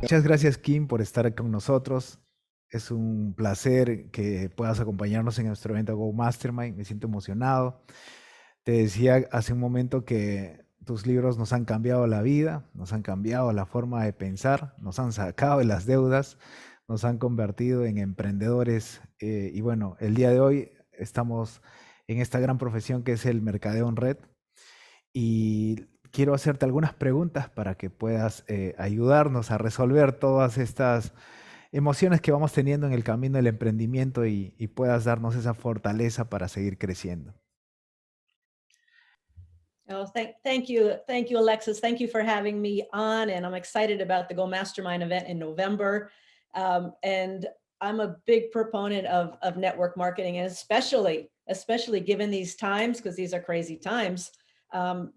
Muchas gracias, Kim, por estar con nosotros. Es un placer que puedas acompañarnos en nuestro evento Go Mastermind. Me siento emocionado. Te decía hace un momento que tus libros nos han cambiado la vida, nos han cambiado la forma de pensar, nos han sacado de las deudas, nos han convertido en emprendedores. Y bueno, el día de hoy estamos en esta gran profesión que es el mercadeo en red. Y quiero hacerte algunas preguntas para que puedas ayudarnos a resolver todas estas emociones que vamos teniendo en el camino del emprendimiento y puedas darnos esa fortaleza para seguir creciendo. Oh, thank you, Alexis. Thank you for having me on, and I'm excited about the Go Mastermind event in November. And I'm a big proponent of network marketing, and especially given these times, because these are crazy times.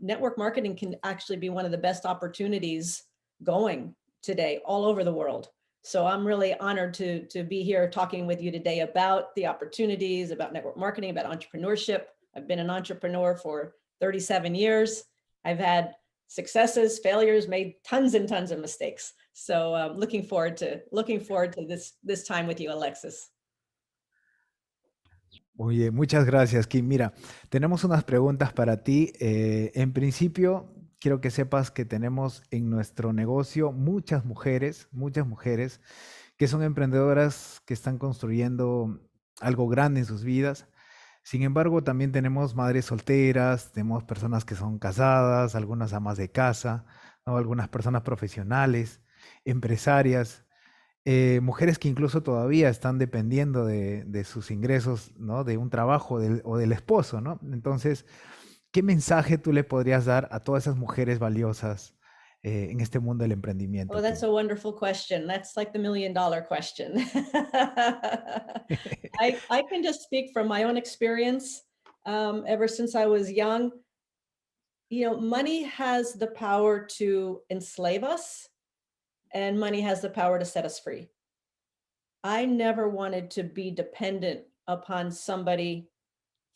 Network marketing can actually be one of the best opportunities going today all over the world. So I'm really honored to be here talking with you today about the opportunities, about network marketing, about entrepreneurship. I've been an entrepreneur for 37 years. I've had successes, failures, made tons and tons of mistakes. So looking forward to this time with you, Alexis. Oye, muchas gracias, Kim. Mira, tenemos unas preguntas para ti. En principio, quiero que sepas que tenemos en nuestro negocio muchas mujeres que son emprendedoras, que están construyendo algo grande en sus vidas. Sin embargo, también tenemos madres solteras, tenemos personas que son casadas, algunas amas de casa, ¿no? Algunas personas profesionales, empresarias, mujeres que incluso todavía están dependiendo de sus ingresos, ¿no? De un trabajo o del esposo, ¿no? Entonces, ¿qué mensaje tú le podrías dar a todas esas mujeres valiosas en este mundo del Oh, emprendimiento, that's Kim? a wonderful question. That's like the $1 million question. I can just speak from my own experience. Ever since I was young, money has the power to enslave us, and money has the power to set us free. I never wanted to be dependent upon somebody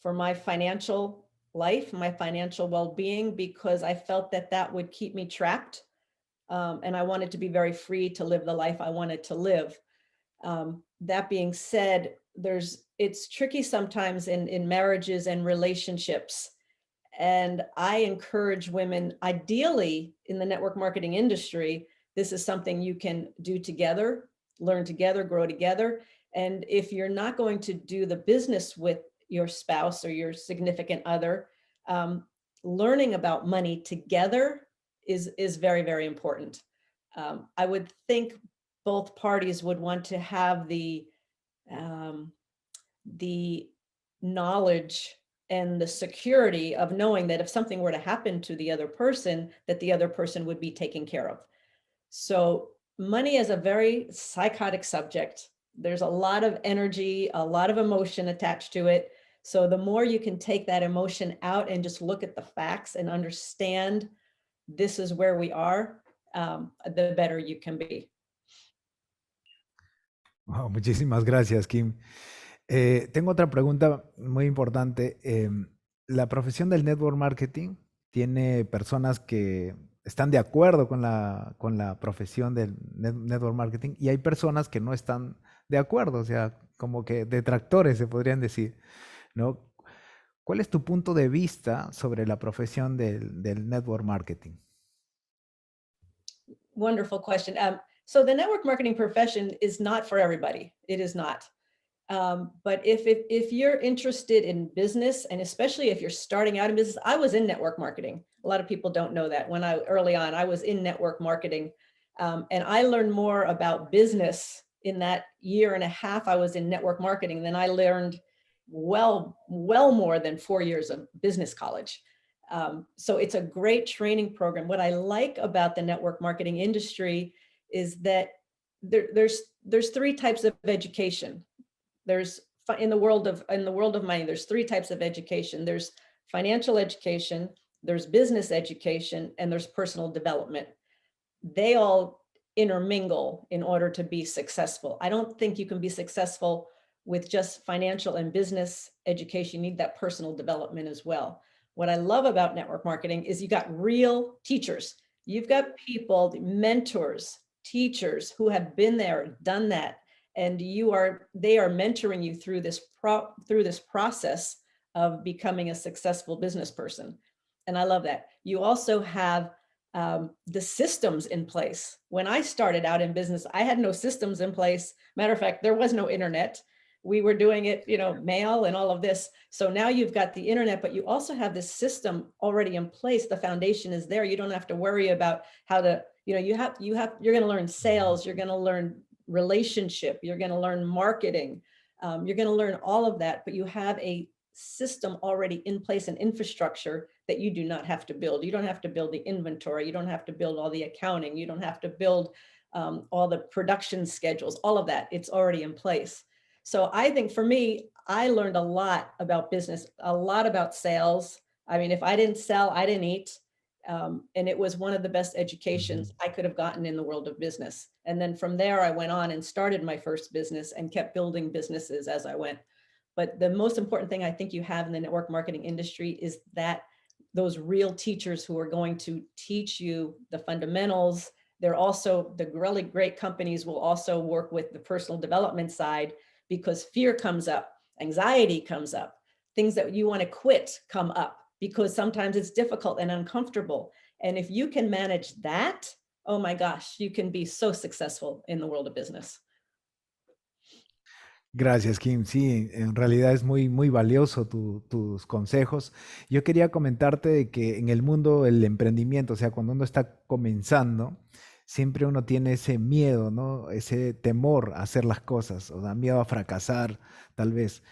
for my financial life, my financial well-being, because I felt that that would keep me trapped. And I wanted to be very free to live the life I wanted to live. That being said, it's tricky sometimes in marriages and relationships. And I encourage women, ideally in the network marketing industry, this is something you can do together, learn together, grow together. And if you're not going to do the business with your spouse or your significant other, learning about money together is very, very important. I would think both parties would want to have the knowledge and the security of knowing that if something were to happen to the other person, that the other person would be taken care of. So money is a very psychotic subject. There's a lot of energy, a lot of emotion attached to it. So the more you can take that emotion out and just look at the facts and understand this is where we are, the better you can be. Wow, muchísimas gracias, Kim. Tengo otra pregunta muy importante. La profesión del network marketing tiene personas que están de acuerdo con la profesión del network marketing y hay personas que no están de acuerdo, o sea, como que detractores se podrían decir, ¿no? ¿Cuál es tu punto de vista sobre la profesión del network marketing? Wonderful question. So the network marketing profession is not for everybody. It is not. But if you're interested in business, and especially if you're starting out in business, I was in network marketing. A lot of people don't know that. Early on, I was in network marketing, and I learned more about business in that year and a half I was in network marketing than I learned well more than 4 years of business college. So it's a great training program. What I like about the network marketing industry is that there's 3 types of education. There's in the world of money, there's 3 types of education. There's financial education, there's business education, and there's personal development. They all intermingle in order to be successful. I don't think you can be successful with just financial and business education. You need that personal development as well. What I love about network marketing is you got real teachers. You've got people, mentors, teachers who have been there, done that, and they are mentoring you through this process of becoming a successful business person. And I love that. You also have the systems in place. When I started out in business, I had no systems in place. Matter of fact, there was no internet. We were doing it, mail and all of this. So now you've got the internet, but you also have this system already in place. The foundation is there. You don't have to worry about how to, you're going to learn sales. You're going to learn relationship. You're going to learn marketing. You're going to learn all of that, but you have a system already in place, an infrastructure that you do not have to build. You don't have to build the inventory. You don't have to build all the accounting. You don't have to build all the production schedules, all of that. It's already in place. So I think for me, I learned a lot about business, a lot about sales. I mean, if I didn't sell, I didn't eat. And it was one of the best educations I could have gotten in the world of business. And then from there, I went on and started my first business and kept building businesses as I went. But the most important thing I think you have in the network marketing industry is that those real teachers who are going to teach you the fundamentals. They're also, the really great companies will also work with the personal development side, because fear comes up, anxiety comes up, things that you want to quit come up, because sometimes it's difficult and uncomfortable. And if you can manage that, oh my gosh, you can be so successful in the world of business. Gracias, Kim. Sí, en realidad es muy, muy valioso tus consejos. Yo quería comentarte de que en el mundo del emprendimiento, o sea, cuando uno está comenzando, siempre uno tiene ese miedo, ¿no? Ese temor a hacer las cosas, o sea, miedo a fracasar, tal vez.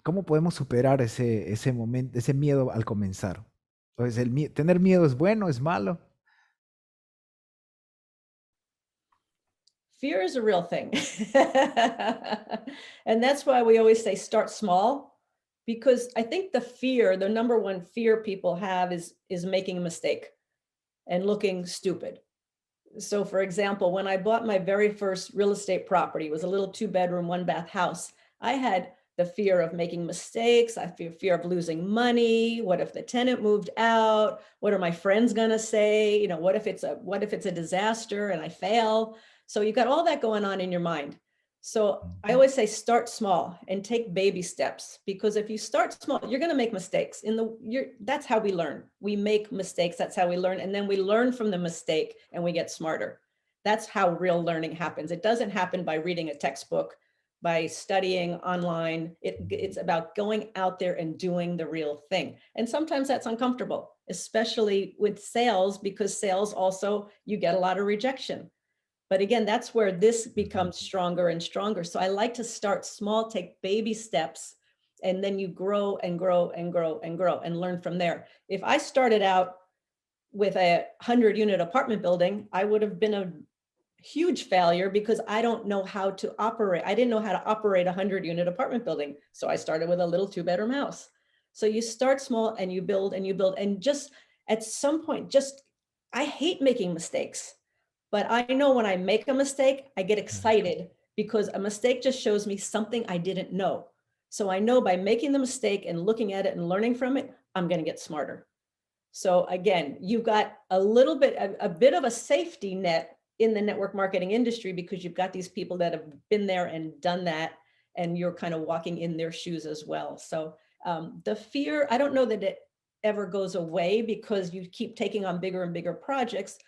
¿Cómo podemos superar ese momento, ese miedo al comenzar? Entonces, ¿tener miedo es bueno, es malo? Fear is a real thing. And that's why we always say start small, because I think the number one fear people have is making a mistake and looking stupid. So for example, when I bought my very first real estate property, it was a little 2-bedroom, 1-bath house. I had the fear of making mistakes. I fear of losing money. What if the tenant moved out? What are my friends gonna say? What if it's a disaster and I fail? So you've got all that going on in your mind. So I always say start small and take baby steps, because if you start small, you're going to make mistakes. That's how we learn. We make mistakes. That's how we learn. And then we learn from the mistake and we get smarter. That's how real learning happens. It doesn't happen by reading a textbook, by studying online. It's about going out there and doing the real thing. And sometimes that's uncomfortable, especially with sales, because sales also, you get a lot of rejection. But again, that's where this becomes stronger and stronger. So I like to start small, take baby steps, and then you grow and grow and grow and grow and learn from there. If I started out with a 100-unit apartment building, I would have been a huge failure, because I don't know how to operate. I didn't know how to operate a 100-unit apartment building. So I started with a little 2-bedroom house. So you start small and you build and you build, and just at some point, I hate making mistakes. But I know when I make a mistake, I get excited, because a mistake just shows me something I didn't know. So I know by making the mistake and looking at it and learning from it, I'm going to get smarter. So again, you've got a bit of a safety net in the network marketing industry, because you've got these people that have been there and done that, and you're kind of walking in their shoes as well. So the fear, I don't know that it ever goes away, because you keep taking on bigger and bigger projects.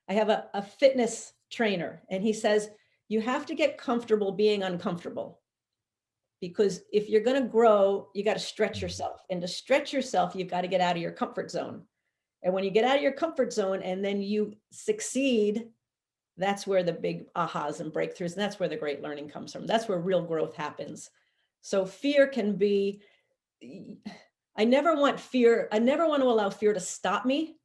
I have a fitness trainer, and he says, you have to get comfortable being uncomfortable, because if you're going to grow, you got to stretch yourself, and to stretch yourself, you've got to get out of your comfort zone. And when you get out of your comfort zone and then you succeed, that's where the big ahas and breakthroughs, and that's where the great learning comes from. That's where real growth happens. So fear can be, I never want to allow fear to stop me.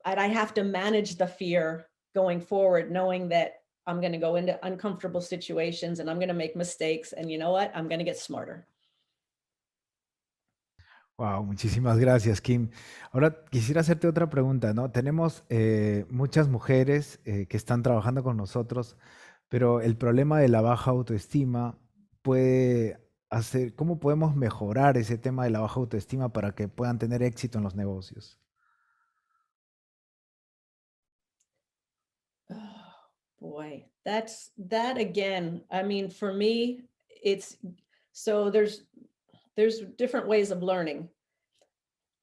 And I have to manage the fear going forward, knowing that I'm going to go into uncomfortable situations and I'm going to make mistakes. And you know what? I'm going to get smarter. Wow, muchísimas gracias, Kim. Ahora quisiera hacerte otra pregunta, ¿no? Tenemos muchas mujeres que están trabajando con nosotros, pero el problema de la baja autoestima puede hacer, ¿cómo podemos mejorar ese tema de la baja autoestima para que puedan tener éxito en los negocios? Boy, that again, I mean, for me, it's so there's different ways of learning.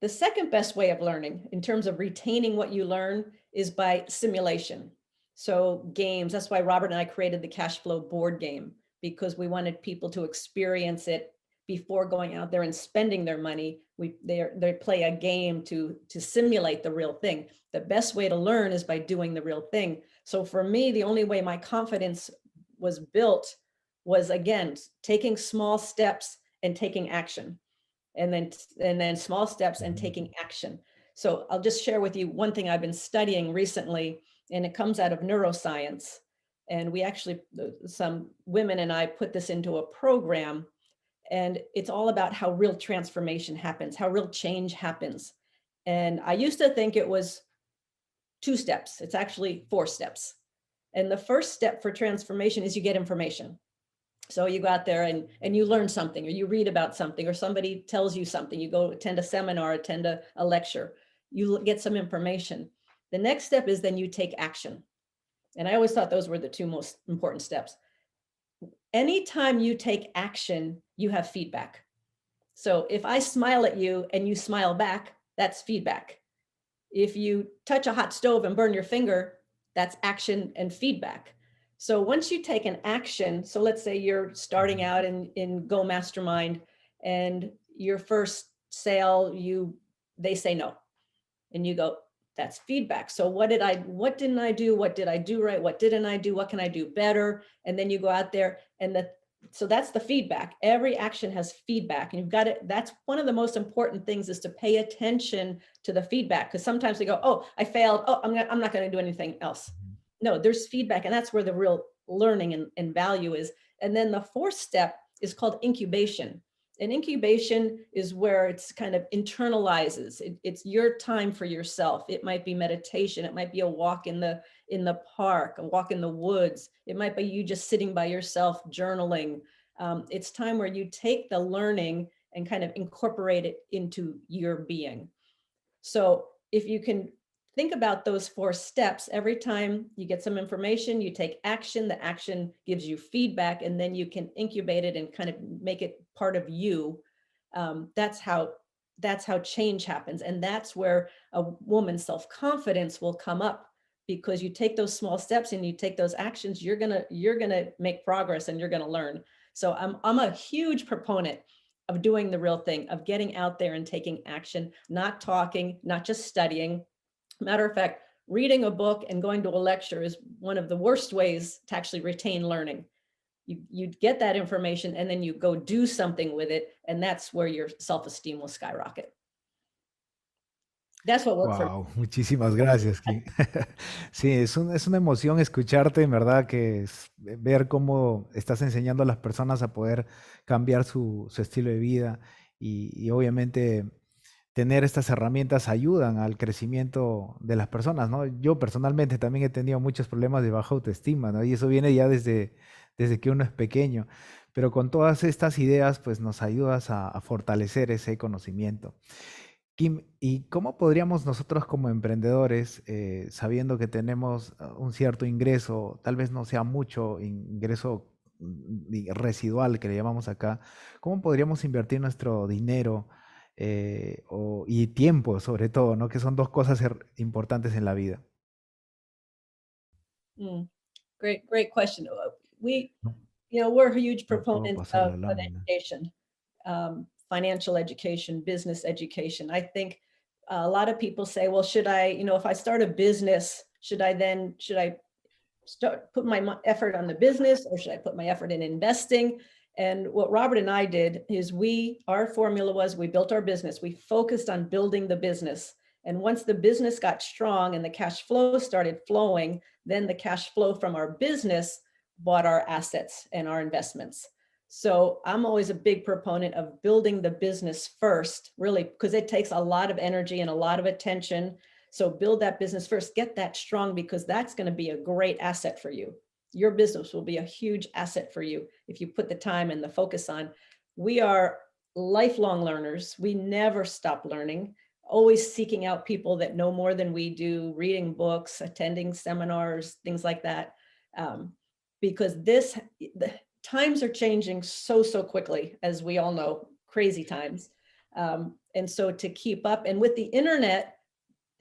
The second best way of learning in terms of retaining what you learn is by simulation. So games, that's why Robert and I created the cash flow board game, because we wanted people to experience it before going out there and spending their money. They play a game to simulate the real thing. The best way to learn is by doing the real thing. So for me, the only way my confidence was built was, again, taking small steps and taking action, and then small steps and Ujú. taking action. So I'll just share with you one thing I've been studying recently, and it comes out of neuroscience. And we actually, some women and I put this into a program, and it's all about how real transformation happens, how real change happens. And I used to think it was 2 steps. It's actually 4 steps. And the first step for transformation is you get information. So you go out there and you learn something, or you read about something, or somebody tells you something, you go attend a seminar, attend a lecture, you get some information. The next step is then you take action. And I always thought those were the 2 most important steps. Anytime you take action, you have feedback. So if I smile at you and you smile back, that's feedback. If you touch a hot stove and burn your finger, that's action and feedback. So once you take an action, so let's say you're starting out in Go Mastermind, and your first sale, they say no. And you go, that's feedback. So what didn't I do? What did I do right? What didn't I do? What can I do better? And then you go out there, and so that's the feedback. Every action has feedback, and you've got it. That's one of the most important things, is to pay attention to the feedback. Because sometimes we go, oh, I failed. Oh, I'm not going to do anything else. No, there's feedback, and that's where the real learning and value is. And then the 4th step is called incubation. And incubation is where it's kind of internalizes. It's your time for yourself. It might be meditation. It might be a walk in the park, a walk in the woods. It might be you just sitting by yourself journaling. It's time where you take the learning and kind of incorporate it into your being. So if you can think about those 4 steps, every time you get some information, you take action, the action gives you feedback, and then you can incubate it and kind of make it part of you. That's how change happens. And that's where a woman's self-confidence will come up, because you take those small steps and you take those actions, you're gonna make progress, and you're gonna learn. So I'm a huge proponent of doing the real thing, of getting out there and taking action, not talking, not just studying. Matter of fact, reading a book and going to a lecture is one of the worst ways to actually retain learning. You get that information, and then you go do something with it, and that's where your self-esteem will skyrocket. That's what worked for me. Wow, muchísimas gracias, Kim. Sí, es una emoción escucharte, en verdad, que ver cómo estás enseñando a las personas a poder cambiar su estilo de vida y obviamente tener estas herramientas ayudan al crecimiento de las personas, ¿no? Yo personalmente también he tenido muchos problemas de baja autoestima, ¿no? Y eso viene ya desde que uno es pequeño, pero con todas estas ideas, pues nos ayudas a fortalecer ese conocimiento. Kim, ¿y cómo podríamos nosotros como emprendedores, sabiendo que tenemos un cierto ingreso, tal vez no sea mucho ingreso residual que le llamamos acá, cómo podríamos invertir nuestro dinero y tiempo sobre todo, ¿no? Que son 2 cosas importantes en la vida. Mm, great question. We, No, we're huge no puedo proponents pasar la of lámina. education, financial education, business education. I think a lot of people say, well, should I, if I start a business, should I start put my effort on the business, or should I put my effort in investing? And what Robert and I did is our formula was, we built our business. We focused on building the business. And once the business got strong and the cash flow started flowing, then the cash flow from our business bought our assets and our investments. So I'm always a big proponent of building the business first, really, because it takes a lot of energy and a lot of attention. So build that business first, get that strong, because that's going to be a great asset for you. Your business will be a huge asset for you if you put the time and the focus on. We are lifelong learners. We never stop learning, always seeking out people that know more than we do, reading books, attending seminars, things like that. Because the times are changing so quickly, as we all know, crazy times. And so to keep up, and with the internet,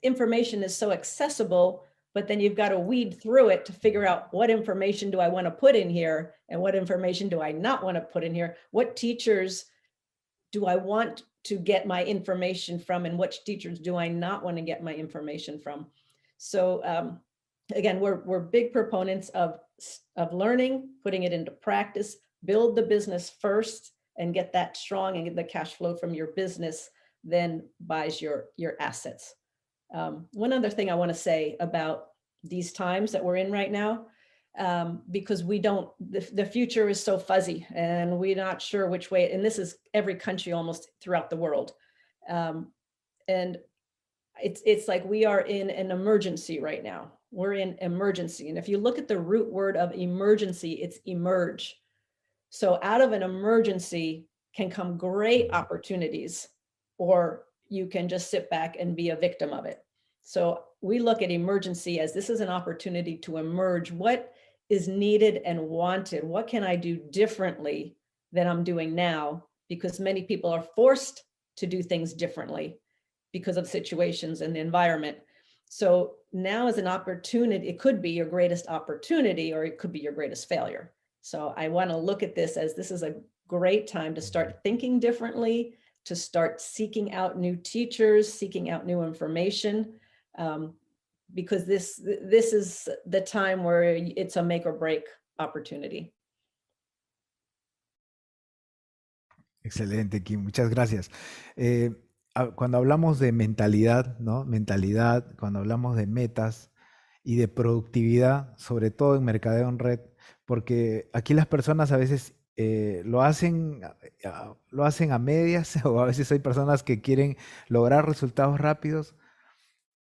information is so accessible, but then you've got to weed through it to figure out what information do I want to put in here and what information do I not want to put in here? What teachers do I want to get my information from, and which teachers do I not want to get my information from? So again, we're big proponents of learning, putting it into practice, build the business first and get that strong and get the cash flow from your business, then buys your assets. One other thing I want to say about these times that we're in right now, because the future is so fuzzy and we're not sure which way, and this is every country almost throughout the world. And it's like we are in an emergency right now. We're in emergency. And if you look at the root word of emergency, it's emerge. So out of an emergency can come great opportunities, or you can just sit back and be a victim of it. So we look at emergency as this is an opportunity to emerge. What is needed and wanted? What can I do differently than I'm doing now? Because many people are forced to do things differently because of situations and the environment. So now is an opportunity. It could be your greatest opportunity, or it could be your greatest failure. So I want to look at this as this is a great time to start thinking differently, to start seeking out new teachers, seeking out new information, because this is the time where it's a make or break opportunity. Excelente, Kim, muchas gracias. Cuando hablamos de mentalidad, ¿no? Mentalidad, cuando hablamos de metas y de productividad, sobre todo en mercadeo en red, porque aquí las personas a veces lo hacen a medias o a veces hay personas que quieren lograr resultados rápidos.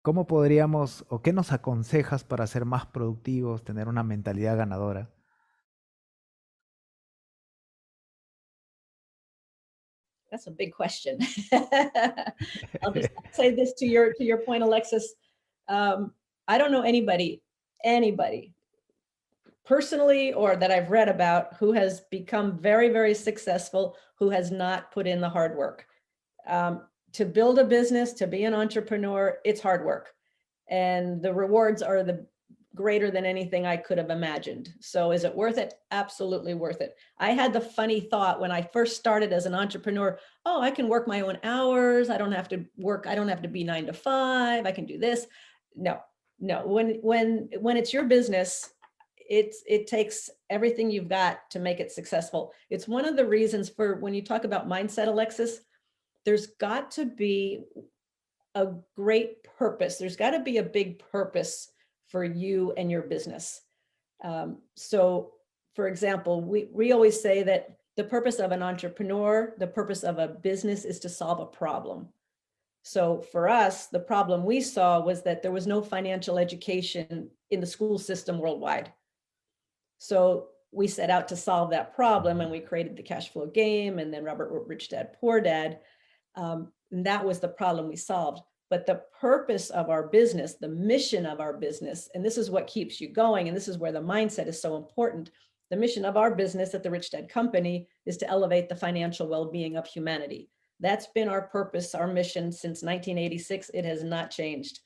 ¿Cómo podríamos o qué nos aconsejas para ser más productivos, tener una mentalidad ganadora? That's a big question. I'll just say this to your point, Alexis. I don't know anybody personally or that I've read about who has become very successful who has not put in the hard work. To build a business, to be an entrepreneur, it's hard work. And the rewards are greater than anything I could have imagined. So is it worth it? Absolutely worth it. I had the funny thought when I first started as an entrepreneur, oh, I can work my own hours. I don't have to work. I don't have to be 9 to 5. I can do this. No. When it's your business, it takes everything you've got to make it successful. It's one of the reasons for when you talk about mindset, Alexis, there's got to be a great purpose. There's got to be a big purpose for you and your business. So for example, we always say that the purpose of an entrepreneur, the purpose of a business is to solve a problem. So for us, the problem we saw was that there was no financial education in the school system worldwide. So we set out to solve that problem, and we created the cash flow game, and then Robert wrote Rich Dad, Poor Dad. And that was the problem we solved. But the purpose of our business, the mission of our business, and this is what keeps you going, and this is where the mindset is so important. The mission of our business at the Rich Dad Company is to elevate the financial well-being of humanity. That's been our purpose, our mission since 1986. It has not changed.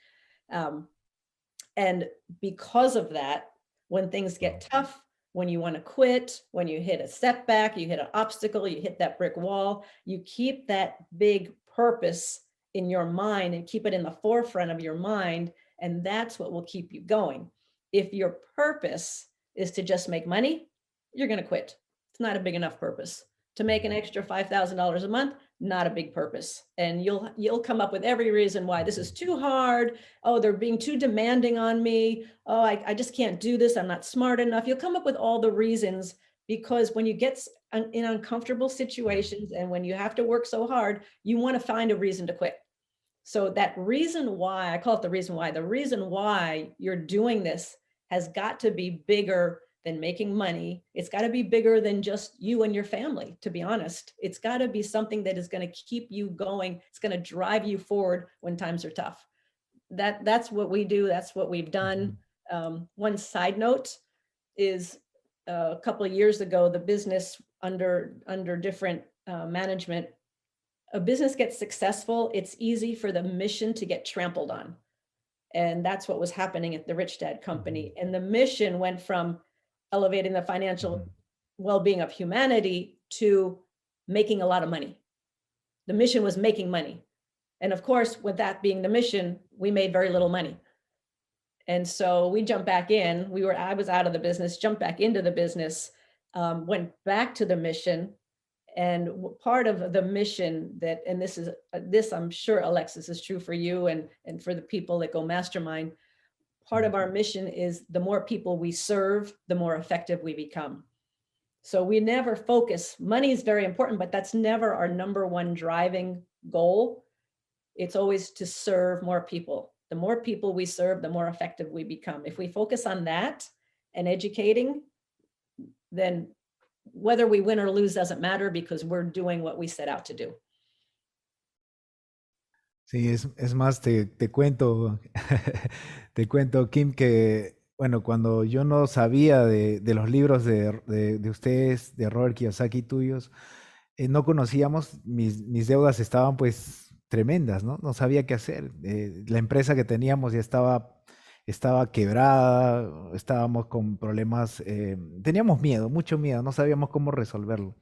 And because of that, when things get tough, when you want to quit, when you hit a setback, you hit an obstacle, you hit that brick wall, you keep that big purpose in your mind and keep it in the forefront of your mind. And that's what will keep you going. If your purpose is to just make money, you're going to quit. It's not a big enough purpose. To make an extra $5,000 a month, not a big purpose. And you'll come up with every reason why this is too hard. Oh, they're being too demanding on me. Oh, I just can't do this. I'm not smart enough. You'll come up with all the reasons, because when you get in uncomfortable situations and when you have to work so hard, you want to find a reason to quit. So that reason why, I call it the reason why you're doing this has got to be bigger than making money. It's got to be bigger than just you and your family, to be honest. It's got to be something that is going to keep you going. It's going to drive you forward when times are tough. That's what we do. That's what we've done. One side note, is a couple of years ago, the business under different management, a business gets successful, it's easy for the mission to get trampled on. And that's what was happening at the Rich Dad Company. And the mission went from elevating the financial well-being of humanity to making a lot of money. The mission was making money. And of course, with that being the mission, we made very little money. And so we jumped back in. I was out of the business, jumped back into the business, went back to the mission. And part of the mission that, and this I'm sure, Alexis, is true for you and for the people that go mastermind, part of our mission is the more people we serve, the more effective we become. So we never focus, money is very important, but that's never our number one driving goal. It's always to serve more people. The more people we serve, the more effective we become. If we focus on that and educating, then whether we win or lose doesn't matter because we're doing what we set out to do. Sí, es más, te cuento, te cuento, Kim, que, bueno, cuando yo no sabía de los libros de ustedes, de Robert Kiyosaki tuyos, no conocíamos, mis deudas estaban pues tremendas, ¿no? No sabía qué hacer. La empresa que teníamos ya estaba quebrada, estábamos con problemas, teníamos miedo, mucho miedo, no sabíamos cómo resolverlo.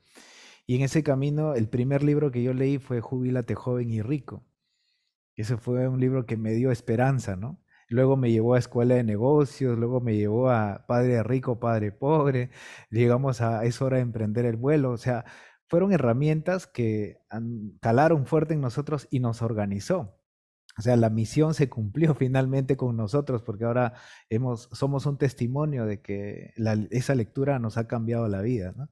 Y en ese camino, el primer libro que yo leí fue Jubílate joven y rico. Ese fue un libro que me dio esperanza, ¿no? Luego me llevó a Escuela de Negocios, luego me llevó a Padre Rico, Padre Pobre, llegamos a Es hora de emprender el vuelo, o sea, fueron herramientas que calaron fuerte en nosotros y nos organizó. O sea, la misión se cumplió finalmente con nosotros porque ahora somos un testimonio de que esa lectura nos ha cambiado la vida, ¿no?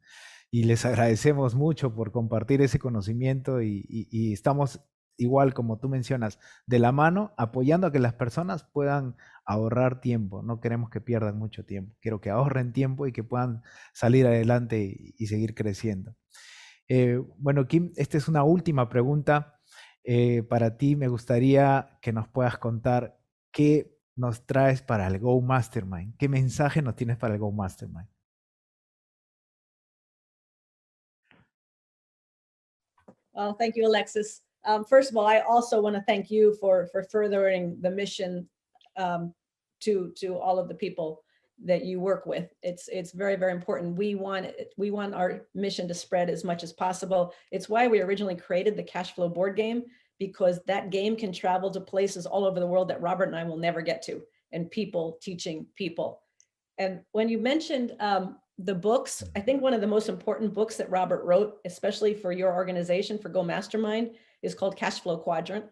Y les agradecemos mucho por compartir ese conocimiento y estamos igual como tú mencionas, de la mano, apoyando a que las personas puedan ahorrar tiempo. No queremos que pierdan mucho tiempo. Quiero que ahorren tiempo y que puedan salir adelante y seguir creciendo. Bueno, Kim, esta es una última pregunta. Para ti me gustaría que nos puedas contar qué nos traes para el Go Mastermind. ¿Qué mensaje nos tienes para el Go Mastermind? Well, thank you, Alexis. First of all, I also want to thank you for furthering the mission to all of the people that you work with. It's very, very important. We want our mission to spread as much as possible. It's why we originally created the cash flow board game, because that game can travel to places all over the world that Robert and I will never get to, and people teaching people. And when you mentioned the books, I think one of the most important books that Robert wrote, especially for your organization, for Go Mastermind, is called Cash Flow Quadrant.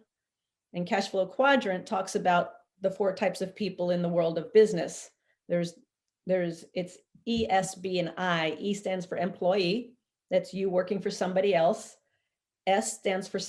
And Cash Flow Quadrant talks about the 4 types of people in the world of business. It's E, S, B, and I. E stands for employee. That's you working for somebody else. S stands for